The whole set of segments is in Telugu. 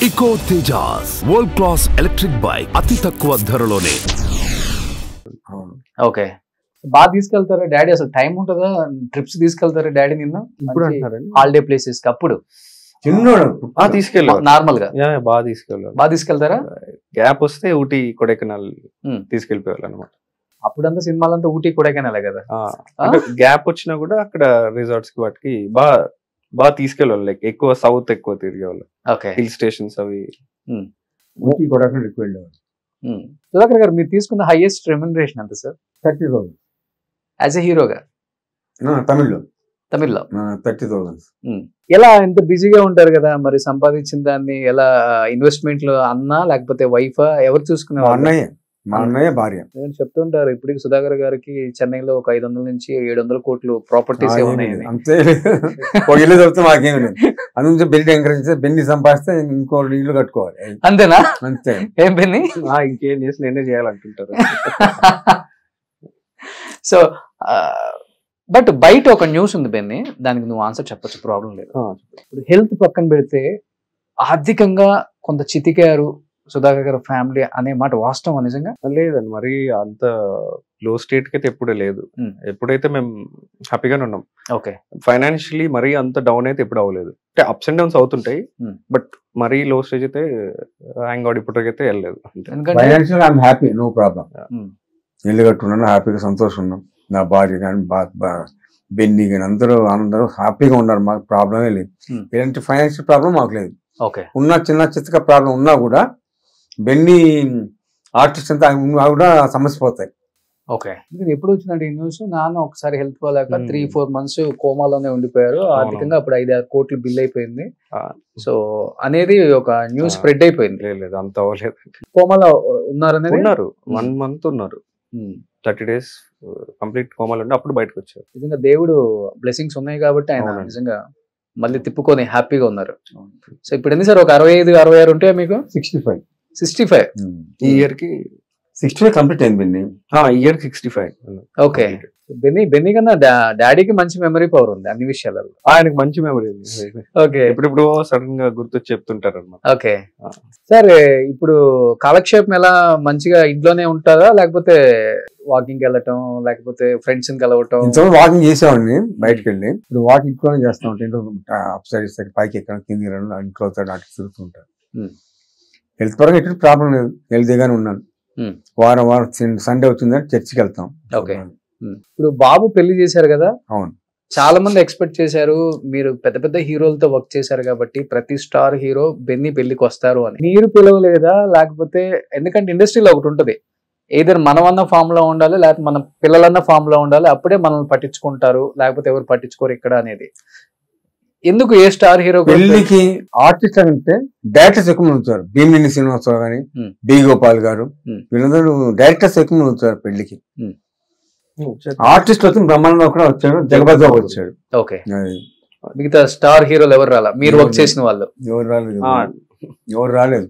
Eco Tejas world class electric bike అతి తక్కువ ధరలోనే. ఓకే, బాగా తీసుకెళ్తారా డాడీ? అసలు టైం ఉంటుందా? ట్రిప్స్ తీసుకెళ్తారా డాడీ నిన్న ఇప్పుడు అంటారండి హాలిడే ప్లేసెస్ కి? అప్పుడు చిన్నోడు తీసుకెళ్ళారు, నార్మల్ గా బాగా తీసుకెళ్ళారు. బాగా తీసుకెళ్తారా? గ్యాప్ వస్తే ఊటీ కొడైకెనాల్ తీసుకెళ్ళిపోయారు అనమాట. అప్పుడంతా సినిమాలంతా ఊటీ కొడైకెనాలే కదా. గ్యాప్ వచ్చినా కూడా అక్కడ రిసార్ట్స్ కి వాటికి బాగా తీసుకెళ్ళాలి. లైక్ ఎక్కువ సౌత్ ఎక్కువ తిరిగేవాళ్ళు, హిల్ స్టేషన్స్ అవి. ఊటీ కొడైకెనాల్ ఎక్కువ వెళ్ళేవాళ్ళు. సుధాకర్ గారు, మీరు తీసుకున్న హైయెస్ట్ రెమ్యునరేషన్ ఎంత సార్ 30,000 యాజ్ ఎ హీరోగా? తమిళ్లో 30,000. ఎలా, ఎంత బిజీగా ఉంటారు కదా, మరి సంపాదించిన దాన్ని ఎలా ఇన్వెస్ట్మెంట్ లో అన్నా లేకపోతే వైఫా ఎవరు చూసుకునేవారు? మా అన్నయ్య భార్య. నేను చెప్తుంటారు ఇప్పటికి సుధాకర్ గారికి చెన్నైలో ఒక 500 నుంచి 700 కోట్లు ప్రాపర్టీస్ ఉన్నాయని. అంతే, ఒక ఇల్లు దొరికితే మాకేమి లేదు. అందుకే బెల్లి ఎంకరేజ్, బెన్ని సంపాదిస్తే ఇంకో ఇల్లు కట్టుకోవాలి. అంతేనా? అంతే. ఏం బెన్ని ఇంకేం చేసి నేనే చేయాలనుకుంటారు. సో బట్ బయట ఒక న్యూస్ ఉంది బెన్ని, దానికి నువ్వు ఆన్సర్ చెప్పచ్చు, ప్రాబ్లం లేదు. ఇప్పుడు హెల్త్ పక్కన పెడితే ఆర్థికంగా కొంత చితికారు సుధాకర్ గారు ఫ్యామిలీ అనే మాట వాస్తవం నిజంగా? లేదండి, మరి అంత లో స్టేట్ కి అయితే ఎప్పుడూ లేదు. ఎప్పుడైతే మేము హ్యాపీగానే ఉన్నాం. ఓకే, ఫైనాన్షియలీ మరీ అంత డౌన్ అయితే ఎప్పుడు అవ్వలేదు. అంటే అప్స్ అండ్ డౌన్స్ అవుతుంటాయి, బట్ మరీ లో స్టేజ్ అయితే హ్యాంగ్ అవుట్ ఇప్పటికైతే వెళ్ళలేదు. Financial I'm happy, no problem. ఇల్లు కట్టుకున్నాను, హ్యాపీగా సంతోషం ఉన్నాం. నా భార్య కానీ బెన్ని కానీ అందరూ హ్యాపీగా ఉన్నారు. మాకు ప్రాబ్లమే లేదు. ఇలాంటి ఫైనాన్షియల్ ప్రాబ్లం మాకు లేదు. ఉన్న చిన్న చిత్తక ప్రాబ్లం ఉన్నా కూడా బెన్ని ఆర్టిస్ట్ అంతా కూడా సమస్య పోతాయి. ఓకే, ఎప్పుడు వచ్చిందంటే ఈ న్యూస్, నాన్న ఒకసారి హెల్త్ పోలేక 3-4 months కోమాలోనే ఉండిపోయారు. ఆర్థికంగా అప్పుడు 5-6 కోట్లు బిల్ అయిపోయింది. సో అనేది ఒక న్యూస్ స్ప్రెడ్ అయిపోయింది. లేదు, అంత అవ్వలేదు. కోమాలో ఉన్నారనేది? ఉన్నారు, 1 month ఉన్నారు. 30 days కంప్లీట్ కోమాలో ఉండి అప్పుడు బయటకు వచ్చారు. నిజంగా దేవుడు బ్లెస్సింగ్స్ ఉన్నాయి కాబట్టి ఆయన నిజంగా మళ్ళీ తిప్పుకొని హ్యాపీగా ఉన్నారు. సో ఇప్పుడు ఎన్ని సార్, ఒక 65-66 ఉంటాయా మీకు? 65 ఈ ఇయర్ కి 65 కంప్లీట్ అయింది బెన్ని. ఇయర్ 65. ఓకే, బెన్నీ కన్నా డాడీకి మంచి మెమరీ పవర్ ఉంది అన్ని విషయాలలో. ఆయనకు మంచి మెమరీ ఉంది. ఓకే, ఇప్పుడు సడన్ గా గుర్తొచ్చి చెప్తుంటారు అనమాట. ఓకే సార్, ఇప్పుడు కాలక్షేపం ఎలా, మంచిగా ఇంట్లోనే ఉంటారా లేకపోతే వాకింగ్ వెళ్ళటం లేకపోతే ఫ్రెండ్స్ ని కలవటం? వాకింగ్ చేసేవాడిని బయటకు వెళ్ళి. ఇప్పుడు వాకింగ్ ఇంట్లోనే చేస్తా ఉంటాయి. అప్ సైడ్ పైకి ఎక్కడ కింది ఇంట్లో అటు తిరుగుతుంటారు. హెల్త్ పరంగా ఎటువంటి ప్రాబ్లం లేదు, హెల్తీగానే ఉన్నాను. వారం సండే వచ్చిందని చర్చికి వెళ్తాం. ఓకే, ఇప్పుడు బాబు పెళ్లి చేశారు కదా. అవును, చాలా మంది ఎక్స్పెక్ట్ చేశారు మీరు పెద్ద పెద్ద హీరోలతో వర్క్ చేశారు కాబట్టి ప్రతి స్టార్ హీరో బెన్నీ పెళ్లికి వస్తారు అని. మీరు పిలవలేదా? లేకపోతే ఎందుకంటే ఇండస్ట్రీలో ఒకటి ఉంటది, ఏదైనా మనమన్న ఫామ్ లో ఉండాలి లేకపోతే మన పిల్లలన్న ఫామ్ లో ఉండాలి, అప్పుడే మనల్ని పట్టించుకుంటారు, లేకపోతే ఎవరు పట్టించుకోరు ఇక్కడ అనేది. ఎందుకు ఏ స్టార్ హీరో పెళ్లికి ఆర్టిస్ట్ అంటే డైరెక్టర్స్ ఎక్కువ మంది వచ్చారు. భీమిని శ్రీనివాసరావు గాని, బి గోపాల్ గారు, వీళ్ళందరూ డైరెక్టర్స్ ఎక్కువ మంది వచ్చారు పెళ్లికి. ఆర్టిస్ట్ వచ్చి బ్రహ్మానందం కూడా వచ్చాడు, జగపతిరావు వచ్చాడు. ఓకే, మిగతా స్టార్ హీరోలు ఎవరు రాలా? మీరు వర్క్ చేసిన వాళ్ళు ఎవరు రాలేదు.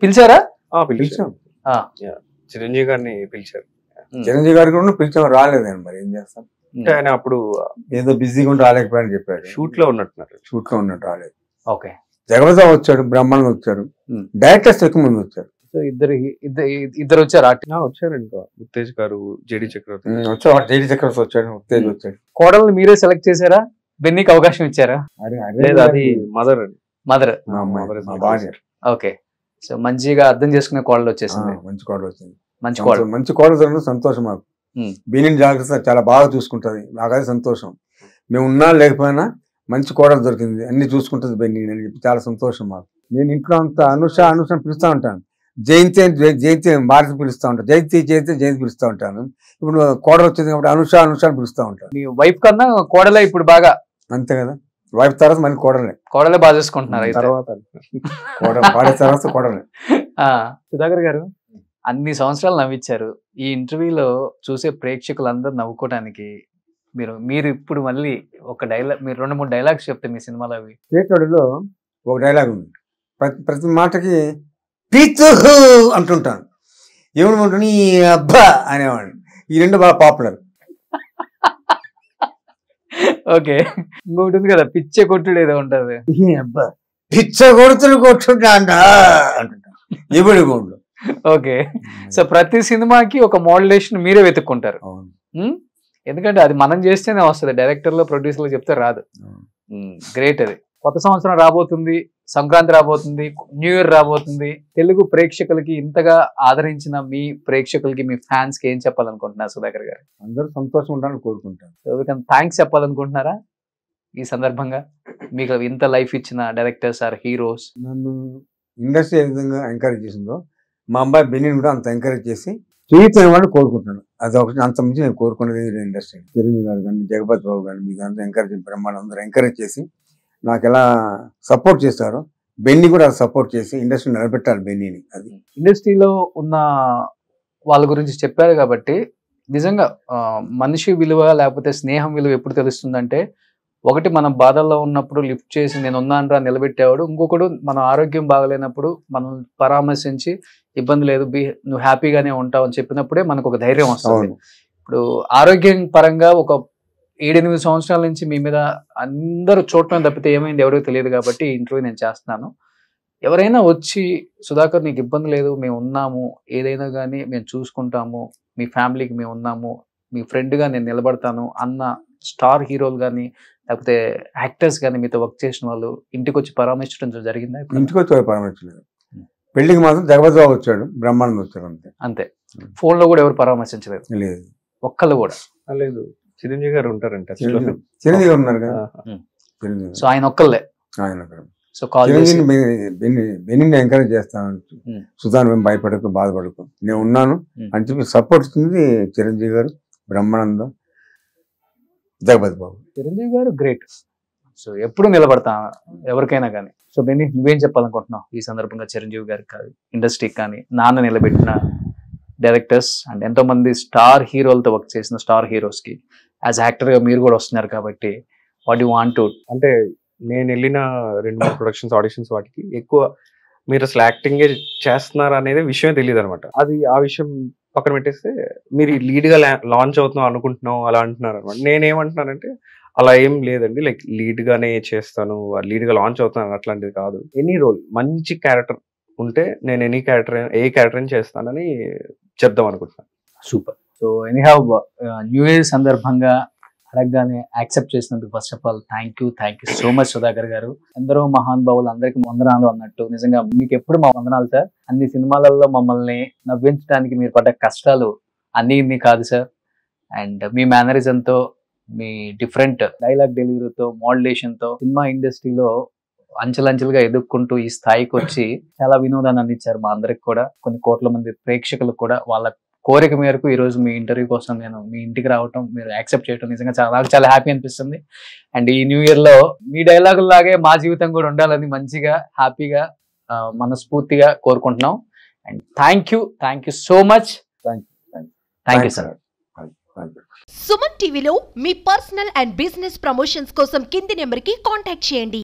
పిలిచారా? పిలిచాం, చిరంజీవి గారిని పిలిచారు. చిరంజీవి గారు కూడా పిలిచాం, రాలేదండి. మరి ఏం చేస్తాం, ఆయన అప్పుడు ఏదో బిజీగా ఉంటే రాలేకపోయాని చెప్పారు. షూట్ లో ఉన్నట్టు రాలేదు. ఓకే, జగపతిరావు వచ్చాడు, బ్రహ్మానందం వచ్చారు, డైరెక్టర్స్ ఎక్కువ మంది వచ్చారు. సో ఇద్దరు వచ్చారు ఇంకా ఉత్తేజ్ గారు, జేడి చక్రవర్తి వచ్చాడు, ఉత్తేజ్ వచ్చాడు. కోడల్ని మీరే సెలెక్ట్ చేశారా? బెన్నీకి అవకాశం ఇచ్చారా? లేదు, అది మదర్ భార్య. ఓకే, సో మంచిగా అర్థం చేసుకునే కోడలు వచ్చేసింది. మంచి కోడలు వచ్చింది. మంచి కోడలు సంతోషం మాకు. బీని జాగ్రత్త చాలా బాగా చూసుకుంటది, నాకది సంతోషం. మేము ఉన్నా లేకపోయినా మంచి కోడలు దొరికింది, అన్ని చూసుకుంటుంది బెన్నీ అని చెప్పి చాలా సంతోషం మాకు. నేను ఇంట్లో అంతా అనుష పిలుస్తూ ఉంటాను, జయంతి భారతి పిలుస్తూ ఉంటాను, జయంతి పిలుస్తూ ఉంటాను. ఇప్పుడు కోడలు వచ్చింది కాబట్టి అనుష అని పిలుస్తూ ఉంటాను. మీ వైఫ్ కన్నా కోడలే ఇప్పుడు బాగా? అంతే కదా, వైఫ్ తర్వాత మళ్ళీ కోడలే బాగా చూసుకుంటున్నారు తర్వాత కోడలే. సుధాకర్ గారు, అన్ని సంవత్సరాలు నవ్వించారు. ఈ ఇంటర్వ్యూలో చూసే ప్రేక్షకులందరూ నవ్వుకోవడానికి మీరు ఇప్పుడు మళ్ళీ ఒక డైలాగ్, మీరు 2-3 డైలాగ్స్ చెప్తే మీ సినిమాలో అవి. పేటోడిలో ఒక డైలాగ్ ఉంది, ప్రతి మాటకి పీతు అంటుంటాను, ఏమనుకుంటున్నా ఈ అబ్బా అనేవాడు. ఈ రెండు బాగా పాపులర్. ఓకే, ఇంకొకటి ఉంది కదా, పిచ్చే కొట్టుడు ఏదో ఉంటది. అబ్బా పిచ్చ కొడుతులు కొట్టుకుంటా అంటుంటా ఇప్పుడు గుండు. ఓకే, సో ప్రతి సినిమాకి ఒక మోడ్యులేషన్ మీరే వెతుక్కుంటారు. ఎందుకంటే అది మనం చేస్తేనే వస్తుంది, డైరెక్టర్లు ప్రొడ్యూసర్లు చెప్తే రాదు. గ్రేట్. అది కొత్త సంవత్సరం రాబోతుంది, సంక్రాంతి రాబోతుంది, న్యూ ఇయర్ రాబోతుంది. తెలుగు ప్రేక్షకులకి ఇంతగా ఆదరించిన మీ ప్రేక్షకులకి, మీ ఫ్యాన్స్ కి ఏం చెప్పాలనుకుంటున్నారు సుధాకర్ గారు? అందరూ సంతోషం ఉండాలని కోరుకుంటాను. ఎవరికైనా థ్యాంక్స్ చెప్పాలనుకుంటున్నారా ఈ సందర్భంగా? మీకు ఇంత లైఫ్ ఇచ్చిన డైరెక్టర్స్ ఆర్ హీరోస్. నన్ను ఇండస్ట్రీ ఏ విధంగా ఎంకరేజ్ చేసిందో మా అబ్బాయి బెన్నీని కూడా అంత ఎంకరేజ్ చేసి జీవితం కోరుకుంటున్నాను. అది ఒకటి, అంత మించి నేను కోరుకునేది ఇండస్ట్రీ. చిరంజీవి గారు కానీ, జగపతి బాబు కానీ, మీకు అంతా ఎంకరేజ్, బ్రహ్మాండం అందరూ ఎంకరేజ్ చేసి నాకు ఎలా సపోర్ట్ చేస్తారో బెన్నీ కూడా సపోర్ట్ చేసి ఇండస్ట్రీ నిలబెట్టాలి బెన్నీని. అది ఇండస్ట్రీలో ఉన్న వాళ్ళ గురించి చెప్పారు కాబట్టి నిజంగా మనిషి విలువ లేకపోతే స్నేహం విలువ ఎప్పుడు తెలుస్తుందంటే, ఒకటి మనం బాధల్లో ఉన్నప్పుడు లిఫ్ట్ చేసి నేను ఉన్నాను రా నిలబెట్టేవాడు, ఇంకొకడు మన ఆరోగ్యం బాగలేనప్పుడు మనం పరామర్శించి ఇబ్బంది లేదు నువ్వు హ్యాపీగానే ఉంటావు అని చెప్పినప్పుడే మనకు ఒక ధైర్యం వస్తుంది. ఇప్పుడు ఆరోగ్యం పరంగా ఒక 7-8 సంవత్సరాల నుంచి మీ మీద అందరూ చూడటం తప్పితే ఏమైంది ఎవరికి తెలియదు కాబట్టి ఈ ఇంటర్వ్యూ నేను చేస్తున్నాను. ఎవరైనా వచ్చి సుధాకర్ నీకు ఇబ్బంది లేదు, మేము ఉన్నాము, ఏదైనా కానీ మేము చూసుకుంటాము, మీ ఫ్యామిలీకి మేము ఉన్నాము, మీ ఫ్రెండ్గా నేను నిలబడతాను అన్న స్టార్ హీరోలు కానీ లేకపోతే యాక్టర్స్ కానీ మీతో వర్క్ చేసిన వాళ్ళు ఇంటికి వచ్చి పరామర్శించడం జరిగిందా? ఇంటికి వచ్చి పరామర్శించలేదు. పెళ్లికి మాత్రం జగపతి బాబు వచ్చాడు, బ్రహ్మానందం వచ్చాడు, అంతే. అంతే. ఫోన్ లో కూడా ఎవరు పరామర్శించలేదు? లేదు, ఒక్కళ్ళు కూడా లేదు. చిరంజీవి గారు ఉంటారంట, చిరంజీవి గారు ఉన్నారు కదా. సో ఆయన ఒక్కళ్ళే. ఆయన సో కాల్ బెన్నీని ఎంకరేజ్ చేస్తాను, సుధా మేము భయపడకు, బాధపడకు, నేను ఉన్నాను అని చెప్పి సపోర్ట్ ఇస్తుంది చిరంజీవి గారు, బ్రహ్మానందం, జగపతి బాబు. చిరంజీవి గారు గ్రేట్. సో ఎప్పుడు నిలబడతా ఎవరికైనా కానీ. సో బెన్నీ, నువ్వేం చెప్పాలనుకుంటున్నావు ఈ సందర్భంగా చిరంజీవి గారికి కానీ, ఇండస్ట్రీకి కానీ, నాన్న నిలబెట్టిన డైరెక్టర్స్ అండ్ ఎంతో మంది స్టార్ హీరోలతో వర్క్ చేసిన స్టార్ హీరోస్ కి యాజ్ యాక్టర్ గా మీరు కూడా వస్తున్నారు కాబట్టి వాట్ యు వాంట్ టు? అంటే నేను వెళ్ళిన 2-3 ప్రొడక్షన్స్, ఆడిషన్స్ వాటికి ఎక్కువ మీరు అసలు యాక్టింగే చేస్తున్నారు అనేది విషయం తెలియదు అనమాట. అది ఆ విషయం పక్కన పెట్టేస్తే మీరు లీడ్ గా లాంచ్ అవుతున్నాం అనుకుంటున్నాం అలా అంటున్నారు అనమాట. నేనేమంటున్నానంటే అలా ఏం లేదండి, లైక్ లీడ్ గానే చేస్తాను, లీడ్ గా లాంచ్ అవుతాను అట్లాంటిది కాదు. ఎనీ రోల్, మంచి క్యారెక్టర్ ఉంటే నేను ఏ క్యారెక్టర్ చేస్తానని చెప్దాం అనుకుంటున్నాను. Super. So anyhow new year సందర్భంగా అడగగానే యాక్సెప్ట్ చేసినందుకు first of all thank you so much Sudhakar గారు. ఎందరో మహానుభావులు అందరికీ వందనాలు అన్నట్టు నిజంగా మీకు ఎప్పుడు మా వందనాలు సార్. అన్ని సినిమాలలో మమ్మల్ని నవ్వించడానికి మీరు పడ్డ కష్టాలు అన్నీ ఇన్ని కాదు సార్. అండ్ మీ మేనరిజంతో, మీ డిఫరెంట్ డైలాగ్ డెలివరీతో, మోడ్యులేషన్తో సినిమా ఇండస్ట్రీలో అంచెలంచెలుగా ఎదుక్కుంటూ ఈ స్థాయికి వచ్చి చాలా వినోదాన్ని అందించారు మా అందరికి కూడా, కొన్ని కోట్ల మంది ప్రేక్షకులకు కూడా. వాళ్ళ కోరిక మేరకు ఈ రోజు మీ ఇంటర్వ్యూ కోసం నేను మీ ఇంటికి రావటం, మీరు యాక్సెప్ట్ చేయడం నిజంగా చాలా హ్యాపీ అనిపిస్తుంది. అండ్ ఈ న్యూ ఇయర్ లో మీ డైలాగుల లాగే మా జీవితం కూడా ఉండాలని మంచిగా హ్యాపీగా మనస్ఫూర్తిగా కోరుకుంటున్నాం. And thank you so much. Thank you sir. Suman టీవీలో మీ పర్సనల్ అండ్ బిజినెస్ ప్రమోషన్స్ కోసం కింది నెంబర్కి కాంటాక్ట్ చేయండి.